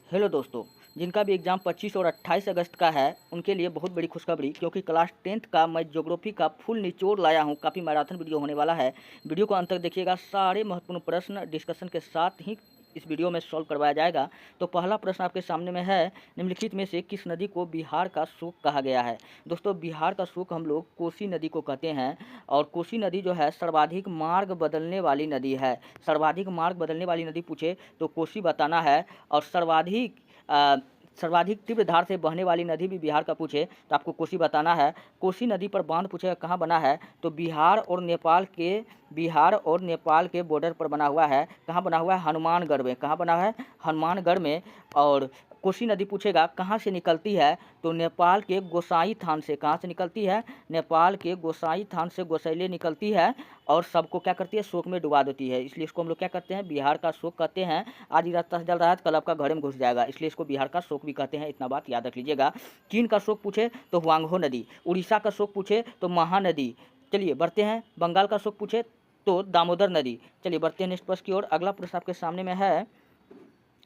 Hello दोस्तों, जिनका भी एग्ज़ाम 25 और 28 अगस्त का है उनके लिए बहुत बड़ी खुशखबरी, क्योंकि क्लास 10th का मैं ज्योग्राफी का फुल निचोड़ लाया हूं। काफ़ी मैराथन वीडियो होने वाला है। वीडियो को अंत तक देखिएगा। सारे महत्वपूर्ण प्रश्न डिस्कशन के साथ ही इस वीडियो में सॉल्व करवाया जाएगा। तो पहला प्रश्न आपके सामने में है, निम्नलिखित में से किस नदी को बिहार का शोक कहा गया है। दोस्तों, बिहार का शोक हम लोग कोसी नदी को कहते हैं। और कोसी नदी जो है सर्वाधिक मार्ग बदलने वाली नदी है। सर्वाधिक मार्ग बदलने वाली नदी पूछे तो कोसी बताना है। और सर्वाधिक तीव्र धार से बहने वाली नदी भी बिहार का पूछे तो आपको कोसी बताना है। कोसी नदी पर बांध पूछेगा कहाँ बना है, तो बिहार और नेपाल के बॉर्डर पर बना हुआ है। कहाँ बना हुआ है? हनुमानगढ़ में। कहाँ बना है? हनुमानगढ़ में। और कोसी नदी पूछेगा कहाँ से निकलती है, तो नेपाल के गोसाई थान से। कहाँ से निकलती है? नेपाल के गोसाई थान से गोसैले निकलती है और सबको क्या करती है? शोक में डुबा देती है। इसलिए इसको हम लोग क्या करते हैं? बिहार का शोक कहते हैं। आज ही रास्ता से जल रहा है तो कल आपका घड़े में घुस जाएगा, इसलिए इसको बिहार का शोक भी कहते हैं। इतना बात याद रख लीजिएगा। चीन का शोक पूछे तो हुआंगहो नदी। उड़ीसा का शोक पूछे तो महानदी। चलिए बढ़ते हैं। बंगाल का शोक पूछे तो दामोदर नदी। चलिए बढ़ते हैं नेक्स्ट प्रश्न की ओर। अगला प्रश्न आपके सामने में है,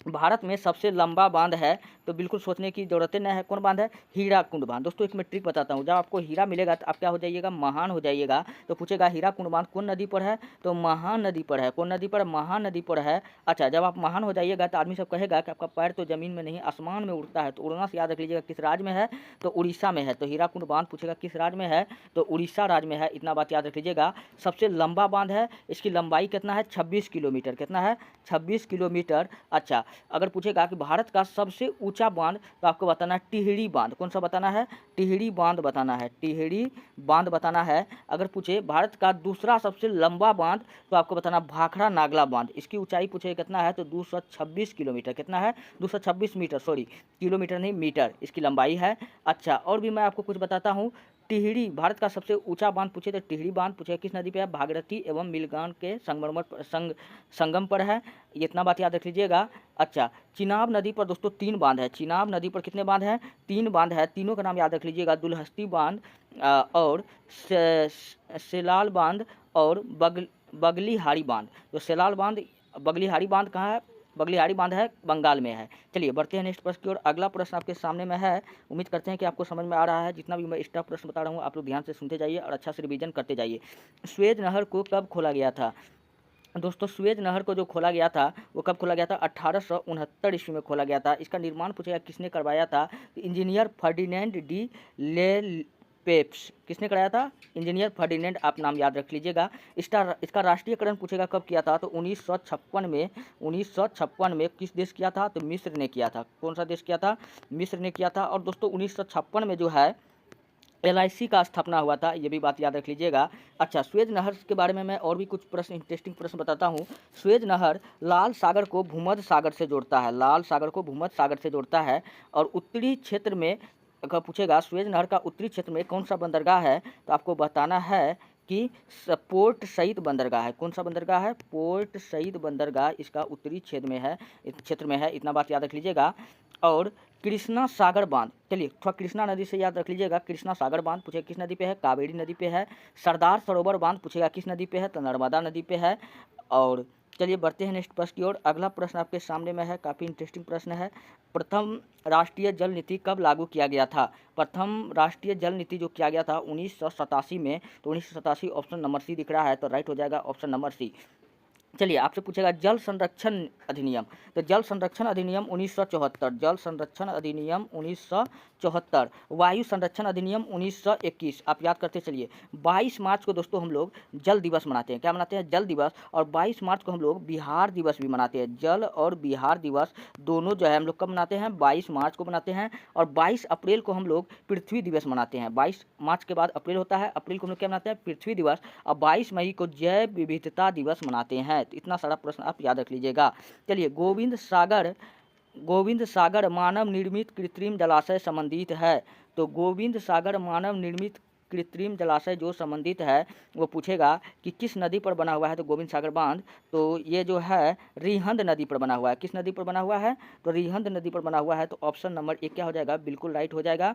भारत में सबसे लंबा बांध है, तो बिल्कुल सोचने की जरूरत नहीं है। कौन बांध है? हीराकुंड बांध। दोस्तों एक मैं ट्रिक बताता हूँ, जब आपको हीरा मिलेगा तो आप क्या हो जाइएगा? महान हो जाइएगा। तो पूछेगा हीराकुंड बांध कौन नदी पर है, तो महानदी पर है। कौन नदी पर? महानदी पर है। अच्छा, जब आप महान हो जाइएगा तो आदमी सब कहेगा कि आपका पैर तो जमीन में नहीं आसमान में उड़ता है। तो उड़ना से याद रख लीजिएगा किस राज्य में है, तो उड़ीसा में है। तो हीराकुंड बांध पूछेगा किस राज्य में है, तो उड़ीसा राज्य में है। इतना बात याद रख लीजिएगा। सबसे लंबा बांध है, इसकी लंबाई कितना है? 26 किलोमीटर। कितना है? 26 किलोमीटर। अच्छा, अगर पूछेगा कि भारत का सबसे ऊंचा बांध, तो आपको बताना है टिहरी बांध। कौन सा बताना है? टिहरी बांध बताना है। टिहरी बांध बताना है। अगर पूछे भारत का दूसरा सबसे लंबा बांध, तो आपको बताना भाखड़ा नागला बांध। इसकी ऊंचाई पूछे कितना है, तो 226 किलोमीटर। कितना है? 226 मीटर, सॉरी किलोमीटर नहीं मीटर इसकी लंबाई है। अच्छा, और भी मैं आपको कुछ बताता हूँ। टिहरी भारत का सबसे ऊंचा बांध पूछे तो टिहरी बांध पूछे किस नदी पे है? भागीरथी एवं मिलगान के संगम पर है। ये इतना बात याद रख लीजिएगा। अच्छा, चिनाब नदी पर दोस्तों 3 बांध है। चिनाब नदी पर कितने बांध हैं? 3 बांध है। तीनों का नाम याद रख लीजिएगा। दुलहस्ती बांध और सेलाल बांध और बगलीहारी बांध। तो सेलाल बांध, बगलीहारी बांध कहाँ है? बगलीहारी बांध है बंगाल में है। चलिए बढ़ते हैं नेक्स्ट प्रश्न की ओर। अगला प्रश्न आपके सामने में है। उम्मीद करते हैं कि आपको समझ में आ रहा है। जितना भी मैं एक्स्ट्रा प्रश्न बता रहा हूँ आप लोग ध्यान से सुनते जाइए और अच्छा से रिवीजन करते जाइए। स्वेज नहर को कब खोला गया था? दोस्तों, स्वेज नहर को जो खोला गया था वो कब खोला गया था? 1869 ईस्वी में खोला गया था। इसका निर्माण पूछेगा किसने करवाया था, तो इंजीनियर फर्डिनेंड डी लेपेप्स। किसने कराया था? इंजीनियर फर्डिनेंड, आप नाम याद रख लीजिएगा। इसका राष्ट्रीयकरण पूछेगा कब किया था, तो 1956 में। 1956 में किस देश किया था, तो मिस्र ने किया था। कौन सा देश किया था? मिस्र ने किया था। और दोस्तों 1956 में जो है LIC का स्थापना हुआ था, ये भी बात याद रख लीजिएगा। अच्छा, स्वेज नहर के बारे में मैं और भी कुछ प्रश्न, इंटरेस्टिंग प्रश्न बताता हूँ। स्वेज नहर लाल सागर को भूमध्य सागर से जोड़ता है। लाल सागर को भूमध्य सागर से जोड़ता है। और उत्तरी क्षेत्र में अगर पूछेगा स्वेज नहर का उत्तरी क्षेत्र में कौन सा बंदरगाह है, तो आपको बताना है कि पोर्ट सईद बंदरगाह है। कौन सा बंदरगाह है? पोर्ट सईद बंदरगाह इसका उत्तरी क्षेत्र में है। इतना बात याद रख लीजिएगा। और कृष्णा सागर बांध, चलिए थोड़ा कृष्णा नदी से याद रख लीजिएगा। कृष्णा सागर बांध पूछेगा किस नदी पे है? कावेरी नदी पे है। सरदार सरोवर बांध पूछेगा किस नदी पे है? तो नर्मदा नदी पे है। और चलिए बढ़ते हैं नेक्स्ट प्रश्न की ओर। अगला प्रश्न आपके सामने में है, काफ़ी इंटरेस्टिंग प्रश्न है। प्रथम राष्ट्रीय जल नीति कब लागू किया गया था? प्रथम राष्ट्रीय जल नीति जो किया गया था 1987 में। तो 1987 ऑप्शन नंबर सी दिख रहा है, तो राइट हो जाएगा ऑप्शन नंबर सी। चलिए आपसे पूछेगा जल संरक्षण अधिनियम, तो जल संरक्षण अधिनियम 1974। जल संरक्षण अधिनियम 1974। वायु संरक्षण अधिनियम 1921। आप याद करते चलिए। 22 मार्च को दोस्तों हम लोग जल दिवस मनाते हैं। क्या मनाते हैं? जल दिवस। और 22 मार्च को हम लोग बिहार दिवस भी मनाते हैं। जल और बिहार दिवस दोनों जो है हम लोग कब मनाते हैं? 22 मार्च को मनाते हैं। और 22 अप्रैल को हम लोग पृथ्वी दिवस मनाते हैं। 22 मार्च के बाद अप्रैल होता है, अप्रैल को हम लोग क्या मनाते हैं? पृथ्वी दिवस। और 22 मई को जैव विविधता दिवस मनाते हैं। तो इतना सारा प्रश्न आप याद रख लीजिएगा। चलिए, गोविंद सागर मानव निर्मित कृत्रिम जलाशय संबंधित है। तो गोविंद सागर मानव निर्मित कृत्रिम जलाशय जो संबंधित है वो पूछेगा कि किस नदी पर बना हुआ है, तो गोविंद सागर बांध। तो ये जो है रिहंद नदी पर बना हुआ है। किस नदी पर बना हुआ है? तो रिहंद नदी पर बना हुआ है। तो ऑप्शन नंबर 1 क्या हो जाएगा? बिल्कुल राइट हो जाएगा।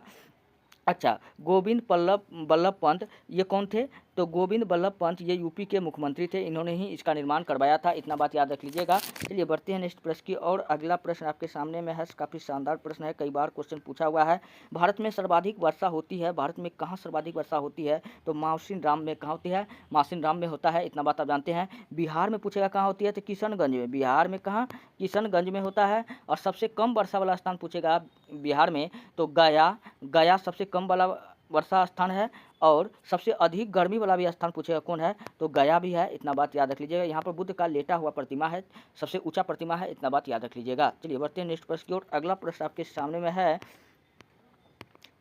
अच्छा, गोविंद बल्लभ पंत ये कौन थे? तो गोविंद बल्लभ पंत ये यूपी के मुख्यमंत्री थे, इन्होंने ही इसका निर्माण करवाया था, इतना बात याद रख लीजिएगा। चलिए बढ़ते हैं नेक्स्ट प्रश्न की और। अगला प्रश्न आपके सामने में है, काफ़ी शानदार प्रश्न है, कई बार क्वेश्चन पूछा हुआ है। भारत में सर्वाधिक वर्षा होती है, भारत में कहाँ सर्वाधिक वर्षा होती है? तो माउसिन राम में कहाँ होती है? माउसिन राम में होता है, इतना बात आप जानते हैं। बिहार में पूछेगा कहाँ होती है? तो किशनगंज में। बिहार में कहाँ? किशनगंज में होता है। और सबसे कम वर्षा वाला स्थान पूछेगा बिहार में तो गया, गया सबसे कम वाला वर्षा स्थान है। और सबसे अधिक गर्मी वाला भी स्थान पूछेगा कौन है? तो गया भी है, इतना बात याद रख लीजिएगा। यहाँ पर बुद्ध का लेटा हुआ प्रतिमा है, सबसे ऊंचा प्रतिमा है, इतना बात याद रख लीजिएगा। चलिए बढ़ते हैं नेक्स्ट प्रश्न की ओर। अगला प्रश्न आपके सामने में है,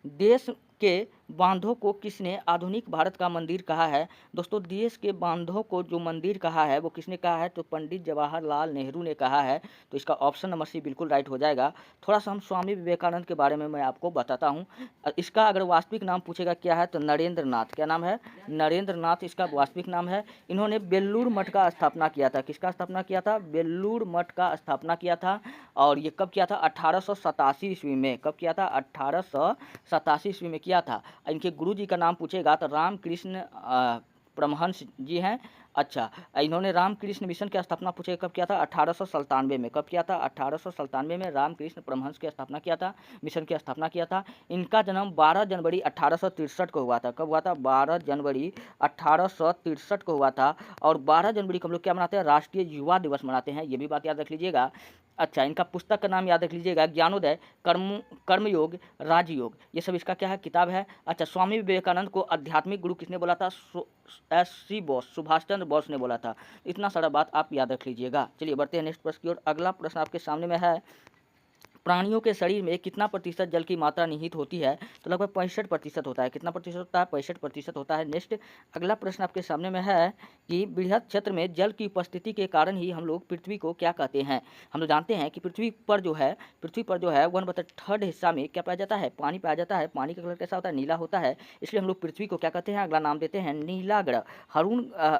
देश के बांधों को किसने आधुनिक भारत का मंदिर कहा है? दोस्तों देश के बांधों को जो मंदिर कहा है वो किसने कहा है? तो पंडित जवाहरलाल नेहरू ने कहा है। तो इसका ऑप्शन नंबर सी बिल्कुल राइट हो जाएगा। थोड़ा सा हम स्वामी विवेकानंद के बारे में मैं आपको बताता हूँ। इसका अगर वास्तविक नाम पूछेगा क्या है? तो नरेंद्र नाथ। क्या नाम है? नरेंद्र नाथ इसका वास्तविक नाम है। इन्होंने बेल्लूर मठ का स्थापना किया था। किसका स्थापना किया था? बेल्लूर मठ का स्थापना किया था। और ये कब किया था? 1887 ईस्वी में। कब किया था? 1887 ईस्वी में किया था। इनके गुरु जी का नाम पूछेगा तो रामकृष्ण परमहंस जी हैं। अच्छा, इन्होंने रामकृष्ण मिशन की स्थापना पूछेगा कब किया था? 1897 में। कब किया था? 1897 में रामकृष्ण परमहंस की स्थापना किया था, मिशन की स्थापना किया था। इनका जन्म 12 जनवरी 1863 को हुआ था। कब हुआ था? 12 जनवरी 1863 को हुआ था। और 12 जनवरी को हम लोग क्या मनाते हैं? राष्ट्रीय युवा दिवस मनाते हैं, ये भी बात याद रख लीजिएगा। अच्छा, इनका पुस्तक का नाम याद रख लीजिएगा, ज्ञानोदय, कर्मयोग, राजयोग, ये सब इसका क्या है? किताब है। अच्छा, स्वामी विवेकानंद को आध्यात्मिक गुरु किसने बोला था? SC बोस, सुभाष चंद्र बोस ने बोला था। इतना सारा बात आप याद रख लीजिएगा। चलिए बढ़ते हैं नेक्स्ट प्रश्न की ओर। अगला प्रश्न आपके सामने में है, प्राणियों के शरीर में कितना प्रतिशत जल की मात्रा निहित होती है? तो लगभग 65% होता है। कितना प्रतिशत होता है? 65% होता है। नेक्स्ट अगला प्रश्न आपके सामने में है कि बृहद क्षेत्र में जल की उपस्थिति के कारण ही हम लोग पृथ्वी को क्या कहते हैं? हम लोग जानते हैं कि पृथ्वी पर जो है 1/3 हिस्सा में क्या पाया जाता है? पानी पाया जाता है। पानी का कलर कैसा होता है? नीला होता है। इसलिए हम लोग पृथ्वी को क्या कहते हैं? अगला नाम देते हैं नीला ग्रह।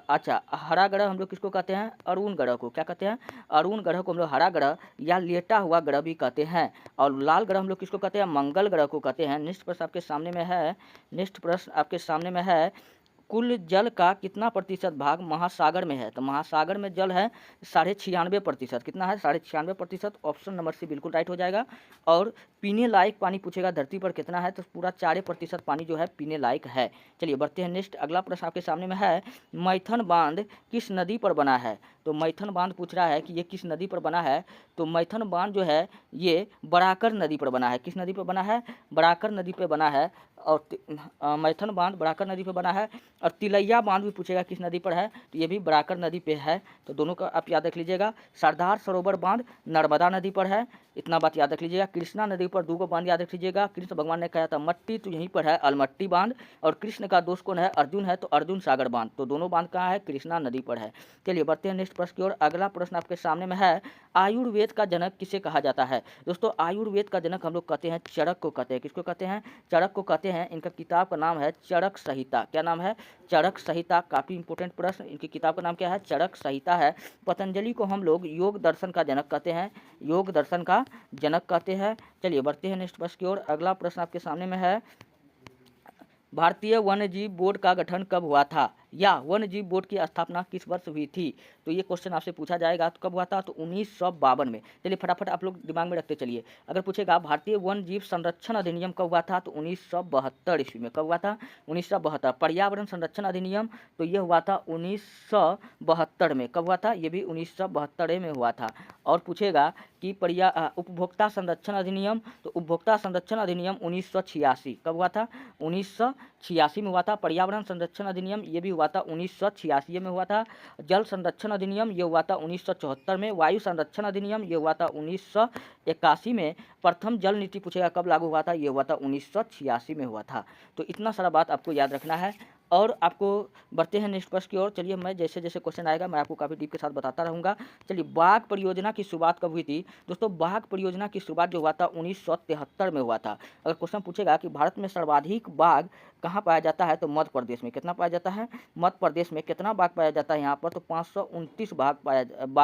अच्छा, हरा ग्रह हम लोग किसको कहते हैं? अरुण ग्रह को। क्या कहते हैं? अरुण ग्रह को हम लोग हरा ग्रह या लेटा हुआ ग्रह भी कहते हैं। और लाल ग्रह हम लोग किसको कहते हैं? मंगल ग्रह को कहते हैं। नेक्स्ट प्रश्न आपके सामने में है, कुल जल का कितना प्रतिशत भाग महासागर में है? तो महासागर में जल है 96.5%। कितना है? 96.5%। ऑप्शन नंबर सी बिल्कुल राइट हो जाएगा। और पीने लायक पानी पूछेगा धरती पर कितना है? तो पूरा 4% पानी जो है पीने लायक है। चलिए बढ़ते हैं नेक्स्ट। अगला प्रश्न आपके सामने में है, मैथन बांध किस नदी पर बना है? तो मैथन बांध पूछ रहा है कि ये किस नदी पर बना है? तो मैथन बांध जो है ये बराकर नदी पर बना है। किस नदी पर बना है? बराकर नदी पर बना है। और मैथन बांध बराकर नदी पर बना है। और तिलैया बांध भी पूछेगा किस नदी पर है? तो ये भी बराकर नदी पे है। तो दोनों का आप याद रख लीजिएगा। सरदार सरोवर बांध नर्मदा नदी पर है, इतना बात याद रख लीजिएगा। कृष्णा नदी पर 2 बांध याद रख लीजिएगा। कृष्ण भगवान ने कहा था मट्टी, तो यहीं पर है अलमट्टी बांध। और कृष्ण का दोस्त कौन है? अर्जुन है, तो अर्जुन सागर बांध। तो दोनों बांध कहाँ है? कृष्णा नदी पर है। चलिए बढ़ते हैं नेक्स्ट प्रश्न की ओर। अगला प्रश्न आपके सामने में है, आयुर्वेद का जनक किसे कहा जाता है? दोस्तों आयुर्वेद का जनक हम लोग कहते हैं चरक को कहते हैं। किसको कहते हैं? चरक को कहते हैं। इनका किताब का नाम है चरक संहिता। क्या नाम है? चरक संहिता। काफ़ी इंपॉर्टेंट प्रश्न। इनकी किताब का नाम क्या है? चरक संहिता है। पतंजलि को हम लोग योग दर्शन का जनक कहते हैं, योग दर्शन का जनक कहते हैं। चलिए बढ़ते हैं नेक्स्ट प्रश्न की ओर। अगला प्रश्न आपके सामने में है, भारतीय वन्यजीव बोर्ड का गठन कब हुआ था? या वन्यजीव बोर्ड की स्थापना किस वर्ष हुई थी? तो ये क्वेश्चन आपसे पूछा जाएगा। तो कब हुआ था? तो 1952 में। चलिए फटाफट आप लोग दिमाग में रखते चलिए। अगर पूछेगा भारतीय वन्यजीव संरक्षण अधिनियम कब हुआ था? तो 1972 ईस्वी में। कब हुआ था? 1972। पर्यावरण संरक्षण अधिनियम तो ये हुआ था 1972 में। कब हुआ था? ये भी 1972 में हुआ था। और पूछेगा कि उपभोक्ता संरक्षण अधिनियम, तो उपभोक्ता संरक्षण अधिनियम 1986। कब हुआ था? 1986 में हुआ था। पर्यावरण संरक्षण अधिनियम ये भी हुआ था 1986 में हुआ था। जल संरक्षण अधिनियम ये हुआ था 1974 में। वायु संरक्षण अधिनियम ये हुआ था 1981 में। प्रथम जल नीति पूछेगा कब लागू हुआ था? ये हुआ था 1986 में हुआ था। तो इतना सारा बात आपको याद रखना है। और आपको बढ़ते हैं नेक्स्ट प्रश्न की ओर। चलिए मैं जैसे जैसे क्वेश्चन आएगा मैं आपको काफ़ी डीप के साथ बताता रहूँगा। चलिए बाघ परियोजना की शुरुआत कब हुई थी? दोस्तों बाघ परियोजना की शुरुआत जो हुआ था 1973 में हुआ था। अगर क्वेश्चन पूछेगा कि भारत में सर्वाधिक बाघ कहाँ पाया जाता है? तो मध्य प्रदेश में। कितना पाया जाता है? मध्य प्रदेश में। कितना बाघ पाया जाता है यहाँ पर? तो 529 बाघ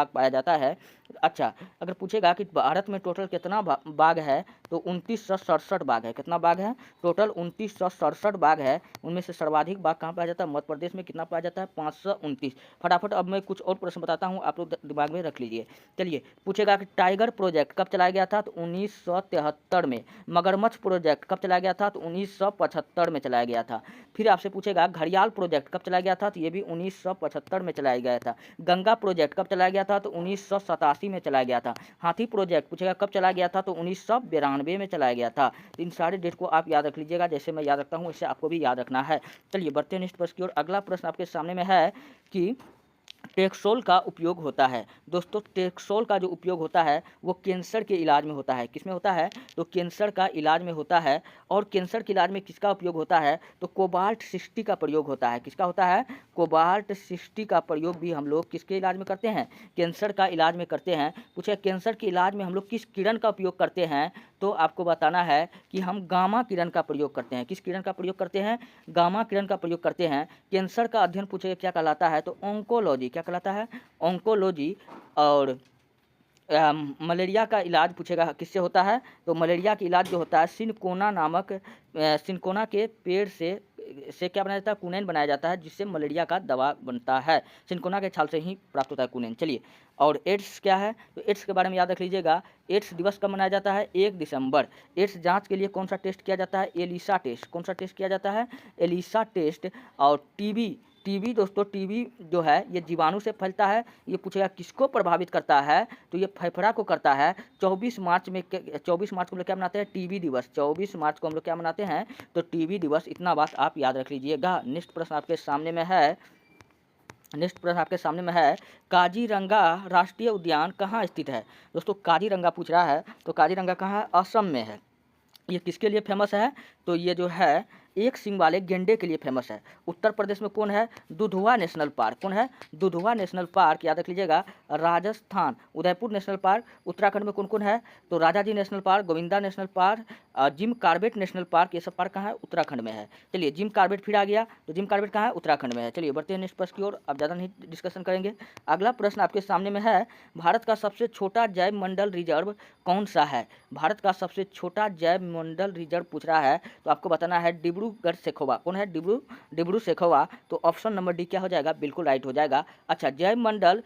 पाया जाता है। अच्छा, अगर पूछेगा कि भारत में टोटल कितना बाघ है? तो 2967 बाघ है। कितना बाघ है? टोटल 2967 बाघ है। उनमें से सर्वाधिक बाघ कहाँ पाया जाता है? मध्य प्रदेश में। कितना पाया जाता है? 529। फटाफट अब मैं कुछ और प्रश्न बताता हूँ, आप लोग दिमाग में रख लीजिए। चलिए, पूछेगा कि टाइगर प्रोजेक्ट कब चलाया गया था? तो 1973 में। मगरमच्छ प्रोजेक्ट कब चलाया गया था? तो 1975 में चलाया गया था। फिर आपसे पूछेगा घड़ियाल प्रोजेक्ट कब चलाया गया था? तो ये भी 1975 में चलाया गया था। गंगा प्रोजेक्ट कब चलाया गया था? तो 1987 में चलाया गया था। हाथी प्रोजेक्ट पूछेगा कब चलाया गया था? तो 1992 में चलाया गया था। तो इन सारे डेट को आप याद रख लीजिएगा, जैसे मैं याद रखता हूँ इससे आपको भी याद रखना है। चलिए बढ़ते हैं नेक्स्ट प्रश्न की ओर। अगला प्रश्न आपके सामने में है कि टेक्सोल का उपयोग होता है। दोस्तों, टेक्सोल का जो उपयोग होता है वो कैंसर के इलाज में होता है। किसमें होता है? तो कैंसर का इलाज में होता है। और कैंसर के इलाज में किसका उपयोग होता है? तो कोबाल्ट 60 का प्रयोग होता है। किसका होता है? कोबाल्ट 60 का प्रयोग भी हम लोग किसके इलाज में करते हैं? कैंसर का इलाज में करते हैं। पूछे कैंसर के इलाज में हम लोग किस किरण का उपयोग करते हैं? तो आपको बताना है कि हम गामा किरण का प्रयोग करते हैं। किस किरण का प्रयोग करते हैं? गामा किरण का प्रयोग करते हैं। कैंसर का अध्ययन पूछे क्या कहलाता है? तो ऑन्कोलॉजी। क्या कहलाता है? ऑन्कोलॉजी। और मलेरिया का इलाज पूछेगा किससे होता है? तो मलेरिया का इलाज जो होता है सिनकोना नामक सिनकोना के पेड़ से क्या बनाया जाता है? कुनैन बनाया जाता है, जिससे मलेरिया का दवा बनता है। सिनकोना के छाल से ही प्राप्त होता है कुनैन। चलिए, और एड्स क्या है? तो एड्स के बारे में याद रख लीजिएगा। एड्स दिवस कब मनाया जाता है? 1 दिसंबर। एड्स जांच के लिए कौन सा टेस्ट किया जाता है? ELISA test. कौन सा टेस्ट किया जाता है? ELISA test. और टीबी दोस्तों, टीबी जो है ये जीवाणु से फैलता है। ये पूछेगा किसको प्रभावित करता है? तो ये फेफड़ा को करता है। 24 मार्च को हम लोग क्या मनाते हैं? टीबी दिवस। 24 मार्च को हम लोग क्या मनाते हैं? तो टीबी दिवस। इतना बात आप याद रख लीजिएगा। नेक्स्ट प्रश्न आपके सामने में है काजीरंगा राष्ट्रीय उद्यान कहाँ स्थित है? दोस्तों, काजीरंगा पूछ रहा है, तो काजीरंगा कहाँ है? असम में है। ये किसके लिए फेमस है? तो ये जो है एक सींग वाले गेंडे के लिए फेमस है। उत्तर प्रदेश में कौन है? Dudhwa national park. कौन है? दुधवा नेशनल पार्क, याद रख लीजिएगा। राजस्थान। Udaipur national park. उत्तराखंड में कौन कौन है? तो Rajaji national park, Govinda national park, Jim Corbett national park. ये सब पार्क कहाँ है? उत्तराखंड में है। चलिए, जिम कार्बेट फिर आ गया, तो जिम कार्बेट कहाँ है? उत्तराखंड में है। चलिए बढ़ते हैं नेक्स्ट प्रश्न की ओर, अब ज़्यादा नहीं डिस्कशन करेंगे। अगला प्रश्न आपके सामने में है भारत का सबसे छोटा जैव मंडल रिजर्व कौन सा है? भारत का सबसे छोटा जैव मंडल रिजर्व पूछ रहा है, तो आपको बताना है डिब्रूगढ़ सेखोवा। कौन है? डिब्रू सेखोवा। तो ऑप्शन नंबर डी क्या हो जाएगा? बिल्कुल राइट हो जाएगा। अच्छा, जैव मंडल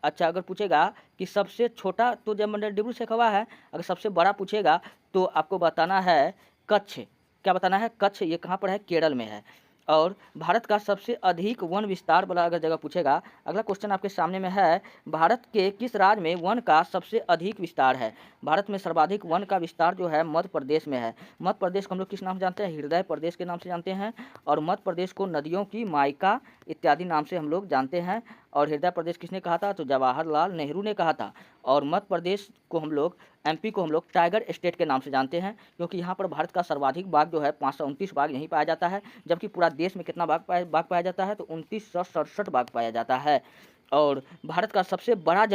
अच्छा, अगर पूछेगा कि सबसे छोटा, तो जैव मंडल डिब्रू सेखोवा है। अगर सबसे बड़ा पूछेगा तो आपको बताना है कच्छ। क्या बताना है? कच्छ। ये कहाँ पर है? केरल में है। और भारत का सबसे अधिक वन विस्तार वाला अगर जगह पूछेगा, अगला क्वेश्चन आपके सामने में है भारत के किस राज्य में वन का सबसे अधिक विस्तार है? भारत में सर्वाधिक वन का विस्तार जो है मध्य प्रदेश में है। मध्य प्रदेश को हम लोग किस नाम से जानते हैं? हृदय प्रदेश के नाम से जानते हैं। और मध्य प्रदेश को नदियों की मायका इत्यादि नाम से हम लोग जानते हैं। और हृदय प्रदेश किसने कहा था? तो जवाहरलाल नेहरू ने कहा था। और मध्य प्रदेश को हम लोग, एमपी को हम लोग टाइगर स्टेट के नाम से जानते हैं, क्योंकि यहाँ पर भारत का सर्वाधिक बाघ जो है 529 बाघ यहीं पाया जाता है। जबकि पूरा देश में कितना बाघ पाया जाता है? तो 2967 बाघ पाया जाता है। और भारत का सबसे बड़ा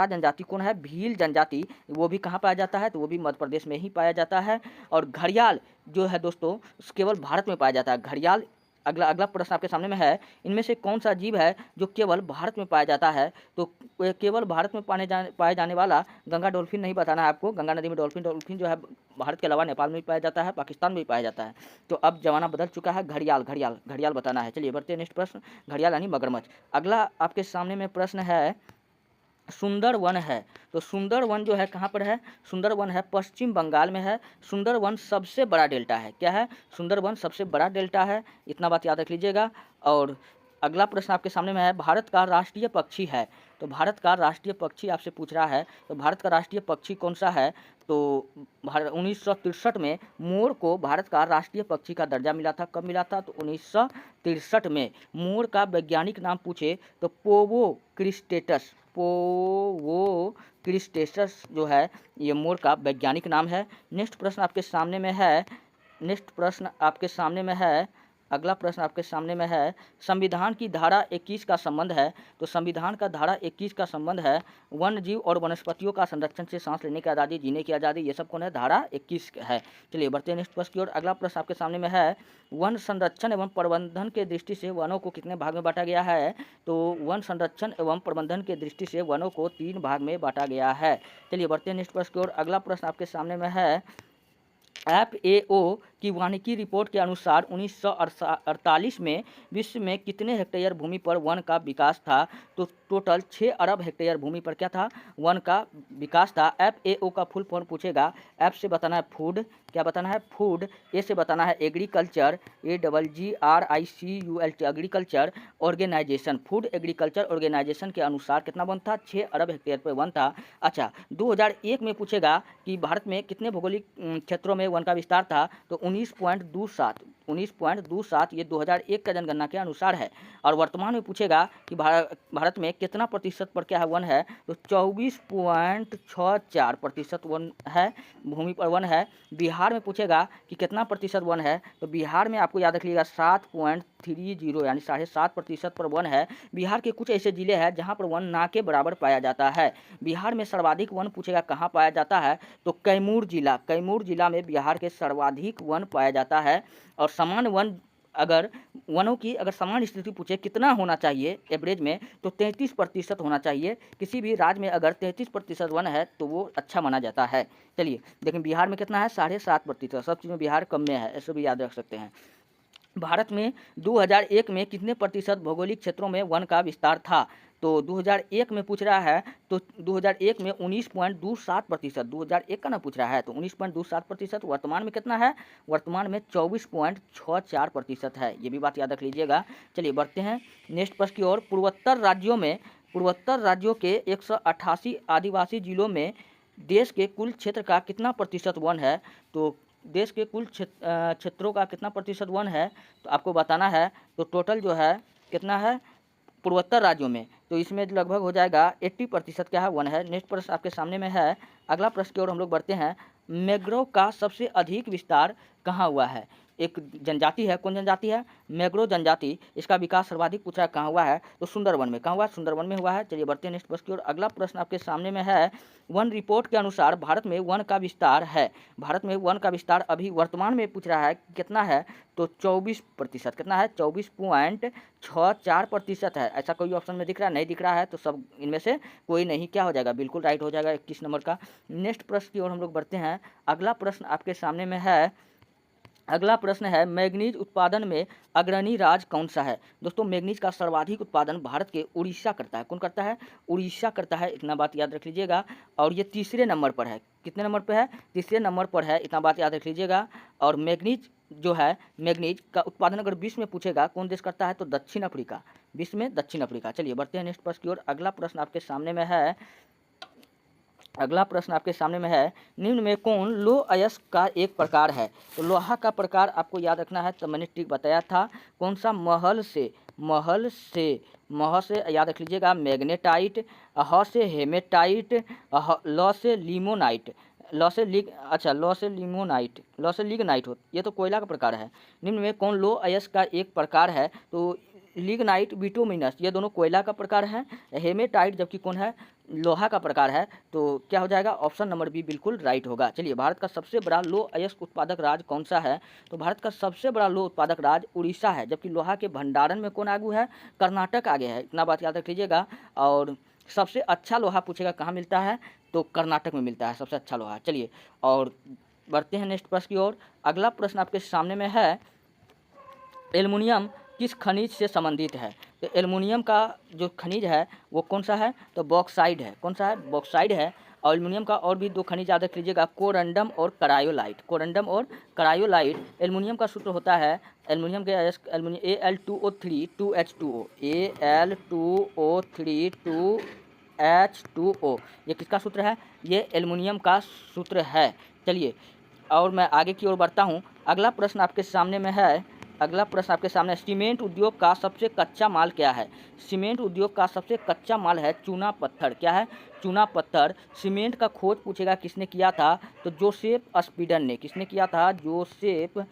जनजाति कौन है? भील जनजाति। वो भी कहाँ पाया जाता है? तो वो भी मध्य प्रदेश में ही पाया जाता है। और घड़ियाल जो है दोस्तों केवल भारत में पाया जाता है। घड़ियाल। अगला प्रश्न आपके सामने में है इनमें से कौन सा जीव है जो केवल भारत में पाया जाता है? तो केवल भारत में पाए जाने वाला गंगा डॉल्फिन नहीं बताना है आपको। गंगा नदी में डॉल्फिन जो है भारत के अलावा नेपाल में भी पाया जाता है, पाकिस्तान में भी पाया जाता है। तो अब जमाना बदल चुका है। घड़ियाल बताना है। चलिए बढ़ते हैं नेक्स्ट प्रश्न। घड़ियाल यानी मगरमच्छ। अगला आपके सामने में प्रश्न है सुंदरवन है। तो सुंदरवन जो है कहाँ पर है? सुंदरवन है पश्चिम बंगाल में है। सुंदरवन सबसे बड़ा डेल्टा है। क्या है? सुंदरवन सबसे बड़ा डेल्टा है। इतना बात याद रख लीजिएगा। और अगला प्रश्न आपके सामने में है भारत का राष्ट्रीय पक्षी है। तो भारत का राष्ट्रीय पक्षी आपसे पूछ रहा है, तो भारत का राष्ट्रीय पक्षी कौन सा है? तो 1963 में मोर को भारत का राष्ट्रीय पक्षी का दर्जा मिला था। कब मिला था? तो 1963 में। मोर का वैज्ञानिक नाम पूछे तो पोवो क्रिस्टेटस जो है ये मोर का वैज्ञानिक नाम है। नेक्स्ट प्रश्न आपके सामने में है अगला प्रश्न आपके सामने में है संविधान की धारा 21 का संबंध है। तो संविधान का धारा 21 का संबंध है वन्य जीव और वनस्पतियों का संरक्षण से सांस लेने की आज़ादी, जीने की आज़ादी, ये सब कौन है? धारा 21 है। चलिए बढ़ते हैं नेक्स्ट प्रश्न की ओर। अगला प्रश्न आपके सामने में है वन संरक्षण एवं प्रबंधन के दृष्टि से वनों को कितने भाग में बांटा गया है? तो वन संरक्षण एवं प्रबंधन के दृष्टि से वनों को 3 भाग में बांटा गया है। चलिए बढ़ते हैं नेक्स्ट प्रश्न की ओर। अगला प्रश्न आपके सामने में है FAO की वानिकी रिपोर्ट के अनुसार 1948 में विश्व में कितने हेक्टेयर भूमि पर वन का विकास था? तो टोटल 6 अरब हेक्टेयर भूमि पर क्या था? वन का विकास था। FAO का फुल फॉर्म पूछेगा। F से बताना है फूड, क्या बताना है? फूड। A से बताना है agriculture, AGGRICULT, agriculture organisation. Food agriculture organisation के अनुसार कितना वन था? 6 अरब हेक्टेयर पर वन था। अच्छा, 2001 में पूछेगा कि भारत में कितने भौगोलिक क्षेत्रों में वन का विस्तार था? तो 19.27 ये 2001 का जनगणना के अनुसार है। और वर्तमान में पूछेगा कि भारत में कितना प्रतिशत पर क्या है वन है? तो 24.64% वन है, भूमि पर वन है। बिहार में पूछेगा कि कितना प्रतिशत वन है? तो बिहार में आपको याद रखिएगा 7.30 यानी 7.5% पर वन है। बिहार के कुछ ऐसे जिले हैं जहाँ पर वन ना के बराबर पाया जाता है। बिहार में सर्वाधिक वन पूछेगा कहाँ पाया जाता है? तो कैमूर जिला में बिहार के सर्वाधिक वन पाया जाता है। और समान वन अगर वनों की अगर समान स्थिति पूछे कितना होना चाहिए एवरेज में, तो 33% होना चाहिए। किसी भी राज्य में अगर 33% वन है तो वो अच्छा माना जाता है। चलिए लेकिन बिहार में कितना है? 7.5%। सब चीज़ में बिहार कम में है, ऐसे भी याद रख सकते हैं। भारत में 2001 में कितने प्रतिशत भौगोलिक क्षेत्रों में वन का विस्तार था? तो 2001 में पूछ रहा है, तो 2001 में 19.27%, 2001 का ना पूछ रहा है, तो 19.27%। वर्तमान में कितना है? वर्तमान में 24.64% है। ये भी बात याद रख लीजिएगा। चलिए बढ़ते हैं नेक्स्ट प्रश्न की ओर। पूर्वोत्तर राज्यों के 188 आदिवासी जिलों में देश के कुल क्षेत्र का कितना प्रतिशत वन है? तो देश के कुल क्षेत्रों का कितना प्रतिशत वन है तो आपको बताना है। तो टोटल जो है कितना है पूर्वोत्तर राज्यों में, तो इसमें लगभग हो जाएगा 80% क्या है? वन है। नेक्स्ट प्रश्न आपके सामने में है। अगला प्रश्न की ओर हम लोग बढ़ते हैं। मैंग्रोव का सबसे अधिक विस्तार कहाँ हुआ है? एक जनजाति है, कौन जनजाति है? मैंग्रोव जनजाति। इसका विकास सर्वाधिक पूछा कहाँ हुआ है? तो सुंदरवन में। कहाँ हुआ है? सुंदरवन में हुआ है। चलिए बढ़ते हैं नेक्स्ट प्रश्न की ओर। अगला प्रश्न आपके सामने में है। वन रिपोर्ट के अनुसार भारत में वन का विस्तार है, भारत में वन का विस्तार अभी वर्तमान में पूछ रहा है कितना है? तो 24%। कितना है? 24.64% है। ऐसा कोई ऑप्शन में दिख रहा है? नहीं दिख रहा है, तो सब इनमें से कोई नहीं क्या हो जाएगा? बिल्कुल राइट हो जाएगा 21 नंबर का। नेक्स्ट प्रश्न की ओर हम लोग बढ़ते हैं। अगला प्रश्न आपके सामने में है। अगला प्रश्न है, मैग्नीज उत्पादन में अग्रणी राज्य कौन सा है? दोस्तों मैग्नीज का सर्वाधिक उत्पादन भारत के उड़ीसा करता है। कौन करता है? उड़ीसा करता है। इतना बात याद रख लीजिएगा। और ये तीसरे नंबर पर है। कितने नंबर पर है? तीसरे नंबर पर है। इतना बात याद रख लीजिएगा। और मैग्नीज जो है, मैग्नीज का उत्पादन अगर विश्व में पूछेगा कौन देश करता है? तो दक्षिण अफ्रीका। विश्व में दक्षिण अफ्रीका। चलिए बढ़ते हैं नेक्स्ट प्रश्न की ओर। अगला प्रश्न आपके सामने में है। अगला प्रश्न आपके सामने में है। निम्न में कौन लौह अयस्क का एक प्रकार है? तो लोहा का प्रकार आपको याद रखना है, तो मैंने ठीक बताया था। कौन सा? मह से याद रख लीजिएगा मैग्नेटाइट, ह से हेमेटाइट, ल से लिमोनाइट, लॉ से लिग्नाइट हो, ये तो कोयला का प्रकार है। निम्न में कौन लौह अयस्क का एक प्रकार है? तो लिग्नाइट, बिटुमिनस, ये दोनों कोयला का प्रकार है। हेमेटाइट जबकि कौन है? लोहा का प्रकार है। तो क्या हो जाएगा? ऑप्शन नंबर बी बिल्कुल राइट होगा। चलिए भारत का सबसे बड़ा लौह अयस्क उत्पादक राज्य कौन सा है? तो भारत का सबसे बड़ा लौह उत्पादक राज्य उड़ीसा है। जबकि लोहा के भंडारण में कौन आगू है? कर्नाटक आगे है। इतना बात याद रख लीजिएगा। और सबसे अच्छा लोहा पूछेगा कहाँ मिलता है? तो कर्नाटक में मिलता है सबसे अच्छा लोहा। चलिए और बढ़ते हैं नेक्स्ट प्रश्न की ओर। अगला प्रश्न आपके सामने में है। एल्युमिनियम किस खनिज से संबंधित है? तो एल्युमिनियम का जो खनिज है वो कौन सा है? तो बॉक्साइड है। कौन सा है? बॉक्साइड है। और एल्युमिनियम का और भी दो खनिज याद रख लीजिएगा, कोरंडम और करायोलाइट। एल्युमिनियम का सूत्र होता है, एल्युमिनियम के Al2O3 2H2O, Al2O3 2H2O, ये किसका सूत्र है? ये एल्युमिनियम का सूत्र है। चलिए और मैं आगे की ओर बढ़ता हूँ। अगला प्रश्न आपके सामने में है। सीमेंट उद्योग का सबसे कच्चा माल क्या है? सीमेंट उद्योग का सबसे कच्चा माल है चूना पत्थर। क्या है? चूना पत्थर। सीमेंट का खोज पूछेगा किसने किया था? तो जोसेफ स्पीडन ने। किसने किया था? जोसेफ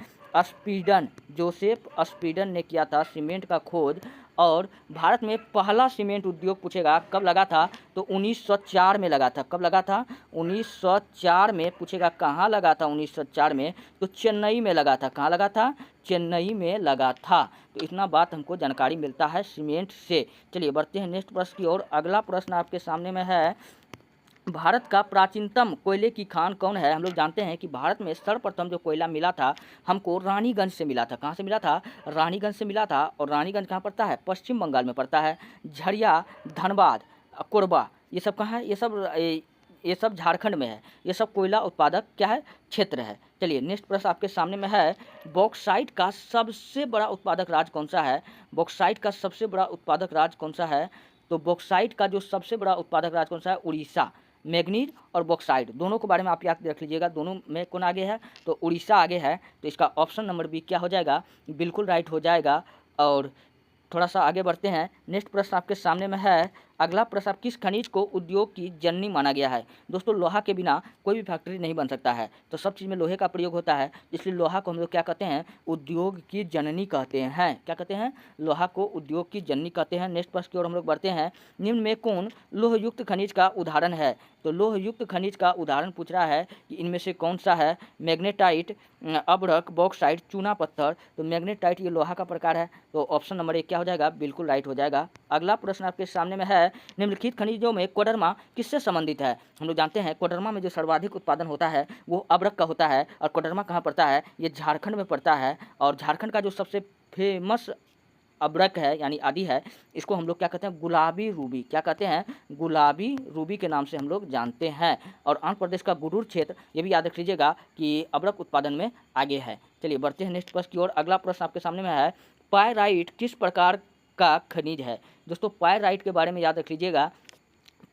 स्पीडन ने किया था सीमेंट का खोज। और भारत में पहला सीमेंट उद्योग पूछेगा कब लगा था? तो 1904 में लगा था। कब लगा था? 1904 में पूछेगा कहाँ लगा था? 1904 में तो चेन्नई में लगा था। कहाँ लगा था? चेन्नई में लगा था। तो इतना बात हमको जानकारी मिलता है सीमेंट से। चलिए बढ़ते हैं नेक्स्ट प्रश्न की ओर। अगला प्रश्न आपके सामने में है। भारत का प्राचीनतम कोयले की खान कौन है? हम लोग जानते हैं कि भारत में सर्वप्रथम जो कोयला मिला था हमको रानीगंज से मिला था। कहाँ से मिला था? रानीगंज से मिला था। और रानीगंज कहाँ पड़ता है? पश्चिम बंगाल में पड़ता है। झरिया, धनबाद, कोरबा, ये सब कहाँ है? ये सब झारखंड में है। ये सब कोयला उत्पादक क्या है? क्षेत्र है। चलिए नेक्स्ट प्रश्न आपके सामने में है, बॉक्साइट का सबसे बड़ा उत्पादक राज्य कौन सा है? बॉक्साइट का सबसे बड़ा उत्पादक राज्य कौन सा है? तो बॉक्साइट का जो सबसे बड़ा उत्पादक राज्य कौन सा है? उड़ीसा। मैग्नीज और बॉक्साइट दोनों के बारे में आप याद रख लीजिएगा, दोनों में कौन आगे है? तो उड़ीसा आगे है। तो इसका ऑप्शन नंबर बी क्या हो जाएगा? बिल्कुल राइट हो जाएगा। और थोड़ा सा आगे बढ़ते हैं। नेक्स्ट प्रश्न आपके सामने में है, अगला प्रश्न, किस खनिज को उद्योग की जननी माना गया है? दोस्तों लोहा के बिना कोई भी फैक्ट्री नहीं बन सकता है, तो सब चीज़ में लोहे का प्रयोग होता है, इसलिए लोहा को हम लोग क्या कहते हैं? उद्योग की जननी कहते हैं। क्या कहते हैं? लोहा को उद्योग की जननी कहते हैं। नेक्स्ट प्रश्न की ओर हम लोग बढ़ते हैं, निम्न में कौन लोहयुक्त खनिज का उदाहरण है? तो लोहयुक्त खनिज का उदाहरण पूछ रहा है कि इनमें से कौन सा है? मैग्नेटाइट, अभ्रक, बॉक्साइट, चूना पत्थर। तो मैग्नेटाइट ये लोहा का प्रकार है, तो ऑप्शन नंबर एक क्या हो जाएगा? बिल्कुल राइट हो जाएगा। अगला प्रश्न आपके सामने में है, निम्नलिखित खनिजों में कोडरमा किससे संबंधित है? हम लोग जानते हैं कोडरमा में जो सर्वाधिक उत्पादन होता है वो अभ्रक का होता है। और कोडरमा कहाँ पड़ता है? ये झारखंड में पड़ता है। और झारखंड का जो सबसे फेमस अभ्रक है यानी आदि है, इसको हम लोग क्या कहते हैं? गुलाबी रूबी। क्या कहते हैं? गुलाबी रूबी के नाम से हम लोग जानते हैं। और आंध्र प्रदेश का गुडूर क्षेत्र, ये भी याद रख लीजिएगा कि अभ्रक उत्पादन में आगे है। चलिए बढ़ते हैं नेक्स्ट प्रश्न की ओर। अगला प्रश्न आपके सामने में है, पायराइट किस प्रकार का खनिज है? दोस्तों पायराइट के बारे में याद रख लीजिएगा,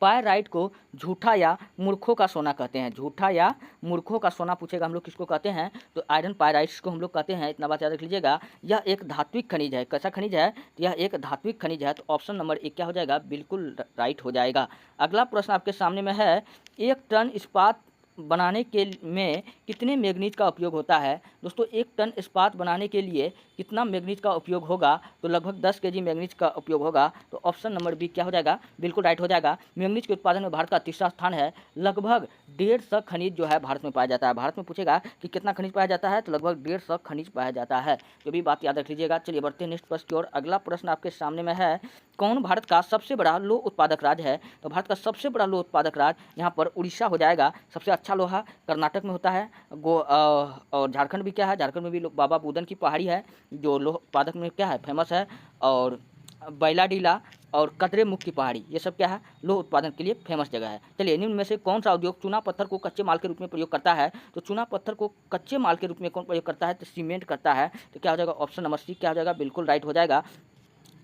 पायराइट को झूठा या मूर्खों का सोना कहते हैं। झूठा या मूर्खों का सोना पूछेगा हम लोग किसको कहते हैं? तो आयरन पायराइट्स को हम लोग कहते हैं। इतना बात याद रख लीजिएगा। यह एक धात्विक खनिज है। कैसा खनिज है? यह एक धात्विक खनिज है। तो ऑप्शन नंबर एक क्या हो जाएगा? बिल्कुल राइट हो जाएगा। अगला प्रश्न आपके सामने में है, 1 टन इस्पात बनाने के में कितने मैग्नीज का उपयोग होता है? दोस्तों 1 टन इस्पात बनाने के लिए कितना मैग्नीज का उपयोग होगा? तो लगभग 10 केजी मैग्नीज का उपयोग होगा। तो ऑप्शन नंबर बी क्या हो जाएगा? बिल्कुल राइट हो जाएगा। मैग्नीज के उत्पादन में भारत का तीसरा स्थान है। लगभग 150 खनिज जो है भारत में पाया जाता है। भारत में पूछेगा कि कितना खनिज पाया जाता है, तो लगभग 150 खनिज पाया जाता है। तो भी बात याद रख लीजिएगा। चलिए बढ़ते हैं नेक्स्ट प्रश्न की ओर। अगला प्रश्न आपके सामने में है, कौन भारत का सबसे बड़ा लोह उत्पादक राज्य है? तो भारत का सबसे बड़ा लोह उत्पादक राज्य यहाँ पर उड़ीसा हो जाएगा। सबसे अच्छा लोहा कर्नाटक में होता है। और झारखंड भी क्या है? झारखंड में भी बाबा बुदन की पहाड़ी है जो लोह उत्पादक में क्या है? फेमस है। और बैलाडीला और कतरे मुख की पहाड़ी, ये सब क्या है? लोह उत्पादन के लिए फेमस जगह है। चलिए निम्न में से कौन सा उद्योग चूना पत्थर को कच्चे माल के रूप में प्रयोग करता है? तो चूना पत्थर को कच्चे माल के रूप में कौन प्रयोग करता है? तो सीमेंट करता है। तो क्या हो जाएगा? ऑप्शन नंबर सी क्या हो जाएगा? बिल्कुल राइट हो जाएगा।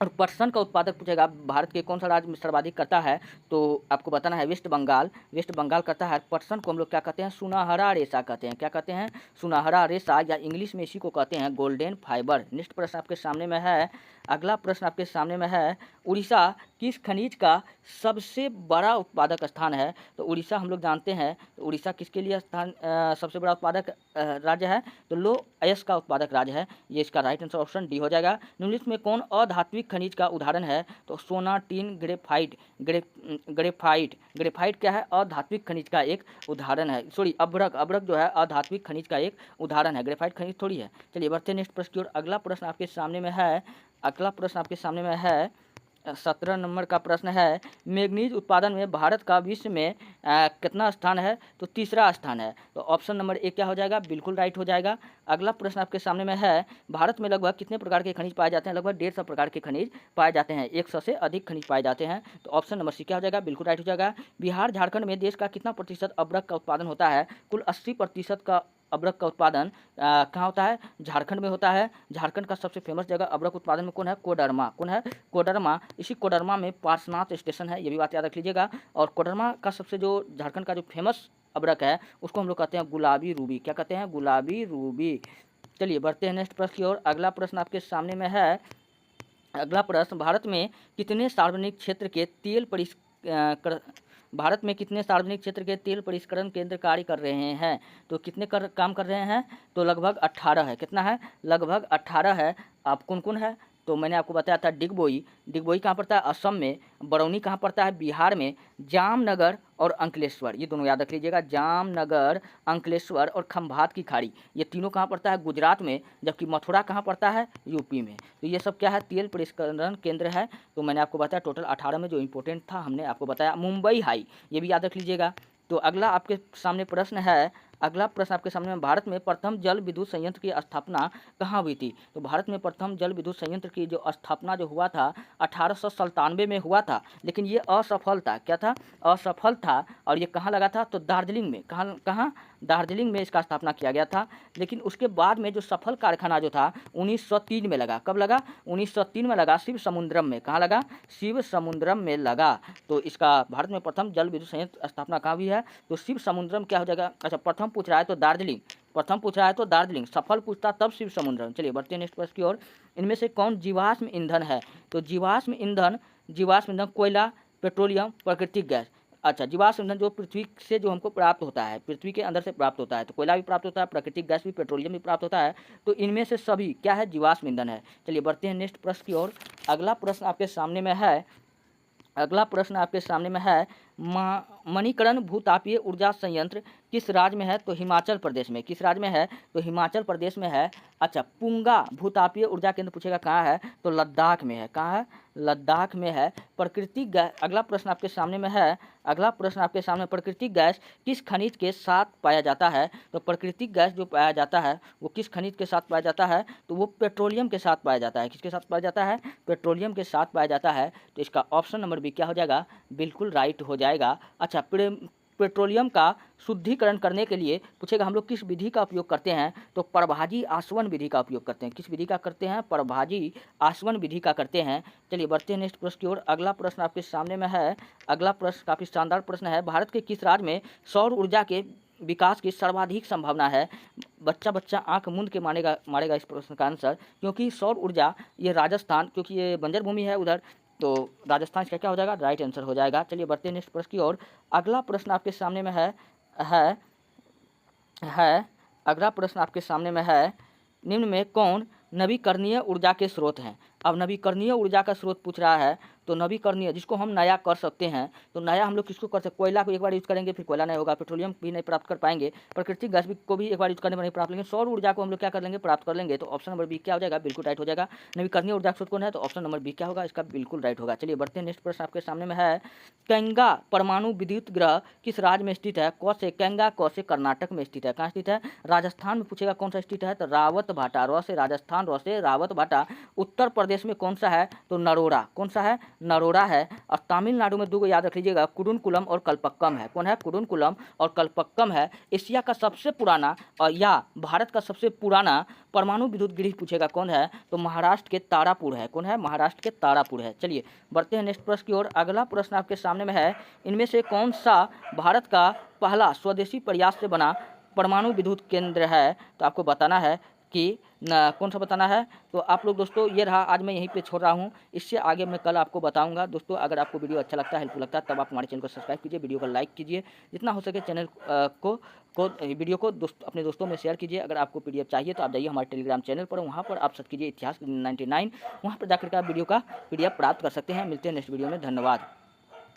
और पटसन का उत्पादक पूछेगा भारत के कौन सा राज्य में सर्वाधिक करता है? तो आपको बताना है वेस्ट बंगाल। वेस्ट बंगाल करता है। पटसन को हम लोग क्या कहते हैं? सुनहरा रेशा कहते हैं। क्या कहते हैं? सुनहरा रेशा, या इंग्लिश में इसी को कहते हैं गोल्डन फाइबर। नेक्स्ट प्रश्न आपके सामने में है। अगला प्रश्न आपके सामने में है, उड़ीसा किस खनिज का सबसे बड़ा उत्पादक स्थान है? तो उड़ीसा हम लोग जानते हैं, तो उड़ीसा किसके लिए सबसे बड़ा उत्पादक राज्य है? तो लो अयस्क का उत्पादक राज्य है। ये इसका राइट आंसर ऑप्शन डी हो जाएगा। निम्नलिखित में कौन अधात्विक खनिज का उदाहरण है? तो सोना, टीन, ग्रेफाइट। ग्रेफाइट क्या है? अधात्विक खनिज का एक उदाहरण है। सॉरी, अभ्रक। अभ्रक जो है अधात्विक खनिज का एक उदाहरण है, ग्रेफाइट खनिज थोड़ी है। चलिए बढ़ते नेक्स्ट प्रश्न की ओर। अगला प्रश्न आपके सामने में है। अगला प्रश्न आपके सामने में है 17 नंबर का प्रश्न है, मैग्नीज उत्पादन में भारत का विश्व में कितना स्थान है? तो तीसरा स्थान है। तो ऑप्शन नंबर एक क्या हो जाएगा? बिल्कुल राइट हो जाएगा। अगला प्रश्न आपके सामने में है, भारत में लगभग कितने प्रकार के खनिज पाए जाते हैं? लगभग 150 प्रकार के खनिज पाए जाते हैं। 100 से अधिक खनिज पाए जाते हैं। तो ऑप्शन नंबर सी क्या हो जाएगा? बिल्कुल राइट हो जाएगा। बिहार झारखंड में देश का कितना प्रतिशत अभ्रक का उत्पादन होता है? कुल 80% का अभ्रक का उत्पादन कहाँ होता है? झारखंड में होता है। झारखंड का सबसे फेमस जगह अभ्रक उत्पादन में कौन है? कोडरमा। कौन है? कोडरमा। इसी कोडरमा में पार्श्वनाथ स्टेशन है, ये भी बात याद रख लीजिएगा। और कोडरमा का सबसे जो झारखंड का जो फेमस अभ्रक है उसको हम लोग कहते हैं गुलाबी रूबी। क्या कहते हैं? गुलाबी रूबी। चलिए बढ़ते हैं नेक्स्ट प्रश्न की ओर। अगला प्रश्न आपके सामने में है। अगला प्रश्न, भारत में कितने सार्वजनिक क्षेत्र के तेल परिष्करण केंद्र कार्य कर रहे हैं? तो कितने काम कर रहे हैं? तो लगभग 18 है। कितना है? लगभग 18 है। आप कौन कौन है? तो मैंने आपको बताया था डिगबोई। डिगबोई कहाँ पड़ता है? असम में। बरौनी कहाँ पड़ता है? बिहार में। जामनगर और अंकलेश्वर, ये दोनों याद रख लीजिएगा, जामनगर, अंकलेश्वर और खंभात की खाड़ी, ये तीनों कहाँ पड़ता है? गुजरात में। जबकि मथुरा कहाँ पड़ता है? यूपी में। तो ये सब क्या है? तेल परिष्करण केंद्र है। तो मैंने आपको बताया टोटल 18 में जो इंपॉर्टेंट था हमने आपको बताया। मुंबई हाई, ये भी याद रख लीजिएगा। तो अगला आपके सामने प्रश्न है, अगला प्रश्न आपके सामने, भारत में प्रथम जल विद्युत संयंत्र की स्थापना कहाँ हुई थी? तो भारत में प्रथम जल विद्युत संयंत्र की जो स्थापना जो हुआ था 1897 में हुआ था, लेकिन ये असफल था। क्या था? असफल था। और ये कहाँ लगा था? तो दार्जिलिंग में। कहाँ? दार्जिलिंग में इसका स्थापना किया गया था। लेकिन उसके बाद में जो सफल कारखाना जो था 1903 में लगा। कब लगा? 1903 में लगा, शिव समुद्रम में। कहाँ लगा? शिव समुद्रम में लगा। तो इसका भारत में प्रथम जल विद्युत संयंत्र स्थापना कहाँ हुई है? तो शिव समुद्रम क्या हो जाएगा? अच्छा, प्रथम पूछ रहा है तो दार्जिलिंग, प्रथम पूछ रहा है तो दार्जिलिंग, सफल पूछता तब शिव समुद्रम। चलिए बढ़ते हैं नेक्स्ट प्रश्न की ओर। इनमें से कौन जीवाश्म ईंधन है? तो जीवाश्म ईंधन कोयला, पेट्रोलियम, प्राकृतिक गैस। अच्छा, जीवाश्म ईंधन जो पृथ्वी से जो हमको प्राप्त होता है, पृथ्वी के अंदर से प्राप्त होता है, तो कोयला भी प्राप्त होता है, प्राकृतिक गैस भी, पेट्रोलियम भी प्राप्त होता है। तो इनमें से सभी क्या है? जीवाश्म ईंधन है। चलिए बढ़ते हैं नेक्स्ट प्रश्न की ओर। अगला प्रश्न आपके सामने में है, अगला प्रश्न आपके सामने में है, मणिकरण भूतापीय ऊर्जा संयंत्र किस राज्य में है? तो हिमाचल प्रदेश में। किस राज्य में है? तो हिमाचल प्रदेश में है। अच्छा, पुंगा भूतापीय ऊर्जा केंद्र पूछेगा कहाँ है? तो लद्दाख में है। कहाँ है? लद्दाख में है। प्राकृतिक गैस, अगला प्रश्न आपके सामने में है, अगला प्रश्न आपके सामने, प्राकृतिक गैस किस खनिज के साथ पाया जाता है? तो प्राकृतिक गैस जो पाया जाता है वो किस खनिज के साथ पाया जाता है? तो वो पेट्रोलियम के साथ पाया जाता है। किसके साथ पाया जाता है? पेट्रोलियम के साथ पाया जाता है। तो इसका ऑप्शन नंबर बी क्या हो जाएगा? बिल्कुल राइट हो जाएगा। अच्छा, पेट्रोलियम का शुद्धिकरण करने के लिए पूछेगा हम लोग किस विधि का उपयोग करते हैं? तो प्रभाजी आसवन विधि का उपयोग करते हैं। किस विधि का करते हैं? प्रभाजी आसवन विधि का करते हैं। चलिए बढ़ते हैं नेक्स्ट प्रश्न की ओर। अगला प्रश्न आपके सामने में है, अगला प्रश्न काफ़ी शानदार प्रश्न है, भारत के किस राज्य में सौर ऊर्जा के विकास की सर्वाधिक संभावना है? बच्चा आंख मूंद के मारेगा इस प्रश्न का आंसर, क्योंकि सौर ऊर्जा ये राजस्थान, क्योंकि ये बंजर भूमि है उधर, तो राजस्थान इसका क्या हो जाएगा? राइट आंसर हो जाएगा। चलिए बढ़ते हैं नेक्स्ट प्रश्न की ओर। अगला प्रश्न आपके सामने में है अगला प्रश्न आपके सामने में है, निम्न में कौन नवीकरणीय ऊर्जा के स्रोत हैं? अब नवीकरणीय ऊर्जा का स्रोत पूछ रहा है, तो नवीकरणीय जिसको हम नया कर सकते हैं, तो नया हम लोग किसको कर सकते हैं? कोयला को एक बार यूज करेंगे फिर कोयला नहीं होगा, पेट्रोलियम भी नहीं प्राप्त कर पाएंगे, प्राकृतिक गैस को भी एक बार यूज करने पर नहीं प्राप्त लेंगे, सौर ऊर्जा को हम लोग क्या कर लेंगे? प्राप्त कर लेंगे। तो ऑप्शन नंबर बी क्या हो जाएगा? बिल्कुल राइट हो जाएगा। नवीकरणीय ऊर्जा स्रोत कौन है? तो ऑप्शन नंबर बी क्या होगा? इसका बिल्कुल राइट होगा। चलिए बढ़ते हैं नेक्स्ट प्रश्न आपके सामने में है, कैंगा परमाणु विद्युत ग्रह किस राज्य में स्थित है? कौन से? कैंगा कौन से? कर्नाटक में स्थित है। कहाँ स्थित है? राजस्थान में। पूछेगा कौन सा स्थित है? तो रावत भाटा, र से राजस्थान, र से रावत भाटा। उत्तर प्रदेश में कौन सा है? तो नरोड़ा। कौन सा है? नरोड़ा है। और तमिलनाडु में दो याद रख लीजिएगा, कुडुनकुलम और कल्पक्कम है। कौन है? कुडुनकुलम और कल्पक्कम है। एशिया का सबसे पुराना और या भारत का सबसे पुराना परमाणु विद्युत गृह पूछेगा कौन है? तो महाराष्ट्र के तारापुर है। कौन है? महाराष्ट्र के तारापुर है। चलिए बढ़ते हैं नेक्स्ट प्रश्न की ओर। अगला प्रश्न आपके सामने में है, इनमें से कौन सा भारत का पहला स्वदेशी प्रयास से बना परमाणु विद्युत केंद्र है? तो आपको बताना है कि कौन सा बताना है। तो आप लोग दोस्तों, ये रहा, आज मैं यहीं पे छोड़ रहा हूँ, इससे आगे मैं कल आपको बताऊंगा। दोस्तों अगर आपको वीडियो अच्छा लगता है, हेल्पफुल लगता है, तब आप हमारे चैनल को सब्सक्राइब कीजिए, वीडियो को लाइक कीजिए, जितना हो सके चैनल वीडियो को अपने दोस्तों में शेयर कीजिए। अगर आपको पीडीएफ चाहिए तो आप जाइए हमारे टेलीग्राम चैनल पर, वहाँ पर आप सर्च कीजिए इतिहास 99, वहाँ पर जाकर के आप वीडियो का पीडीएफ प्राप्त कर सकते हैं। मिलते हैं नेक्स्ट वीडियो में, धन्यवाद।